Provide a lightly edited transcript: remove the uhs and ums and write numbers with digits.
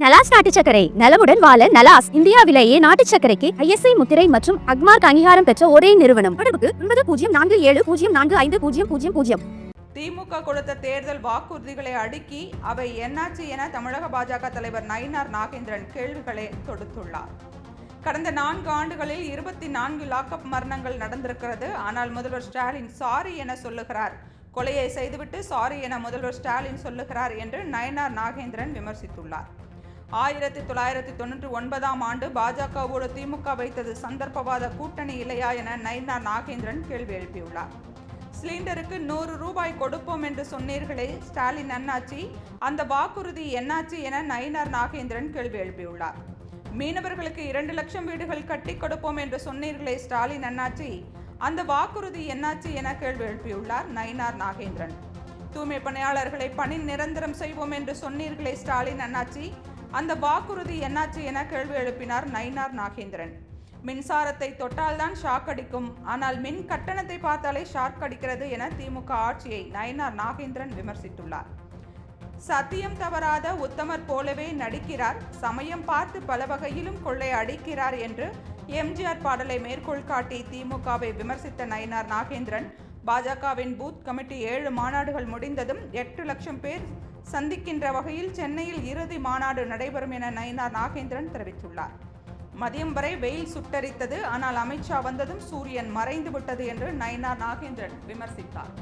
நலாஸ் நாட்டு சர்க்கரை நலமுடன் வாழ நலாஸ் இந்தியாவிலேயே நாட்டு சர்க்கரைக்கு ISI முத்திரை மற்றும் அக்மார்க் அங்கீகாரம் பெற்ற ஒரே நிறுவனம். தொடர்புக்கு 9047050000. திமுக கொடுத்த தேர்தல் வாக்குறுதிகளை அடுக்கி அவை என்னாச்சு என தமிழக பாஜக தலைவர் நயினார் நாகேந்திரன் கேள்விகளை தொடுத்துள்ளார். கடந்த 4 ஆண்டுகளில் 24 லாக்அப் மரணங்கள் நடந்திருக்கிறது. ஆனால் முதல்வர் ஸ்டாலின் சாரி என சொல்லுகிறார். கொலையை செய்துவிட்டு சாரி என முதல்வர் ஸ்டாலின் சொல்லுகிறார் என்று நயினார் நாகேந்திரன் விமர்சித்துள்ளார். 1999ஆம் ஆண்டு பாஜகவோடு திமுக வைத்தது சந்தர்ப்பவாத கூட்டணி இல்லையா என நயினார் நாகேந்திரன் கேள்வி எழுப்பியுள்ளார். சிலிண்டருக்கு 100 ரூபாய் கொடுப்போம் என்று சொன்னீர்களே ஸ்டாலின் அண்ணாச்சி, அந்த வாக்குறுதி என்னாச்சு என நயினார் நாகேந்திரன் கேள்வி எழுப்பியுள்ளார். மீனவர்களுக்கு 2 லட்சம் வீடுகள் கட்டி கொடுப்போம் என்று சொன்னீர்களே ஸ்டாலின் அண்ணாச்சி, அந்த வாக்குறுதி என்னாச்சு என கேள்வி எழுப்பியுள்ளார் நயினார் நாகேந்திரன். தூய்மை பணியாளர்களை பணி நிரந்தரம் செய்வோம் என்று சொன்னீர்களே ஸ்டாலின் அண்ணாச்சி, அந்த வாக்குறுதி என்னாச்சு என கேள்வி எழுப்பினார் நயினார் நாகேந்திரன். மின்சாரத்தை தொட்டால்தான் ஷாக் அடிக்கும், ஆனால் மின் கட்டணத்தை பார்த்தாலே ஷாக் அடிக்கிறது என திமுக ஆட்சியை நயினார் நாகேந்திரன் விமர்சித்துள்ளார். சத்தியம் தவறாத உத்தமர் போலவே நடிக்கிறார், சமயம் பார்த்து பல வகையிலும் கொள்ளை அடிக்கிறார் என்று எம்ஜிஆர் பாடலை மேற்கோள் காட்டி திமுகவை விமர்சித்த நயினார் நாகேந்திரன், பாஜகவின் பூத் கமிட்டி 7 மாநாடுகள் முடிந்ததும் 8 லட்சம் பேர் சந்திக்கின்ற வகையில் சென்னையில் இறுதி மாநாடு நடைபெறும் என நயினார் நாகேந்திரன் தெரிவித்துள்ளார். மதியம் வரை வெயில் சுட்டரித்தது, ஆனால் அமித்ஷா வந்ததும் சூரியன் மறைந்து விட்டது என்று நயினார் நாகேந்திரன் விமர்சித்தார்.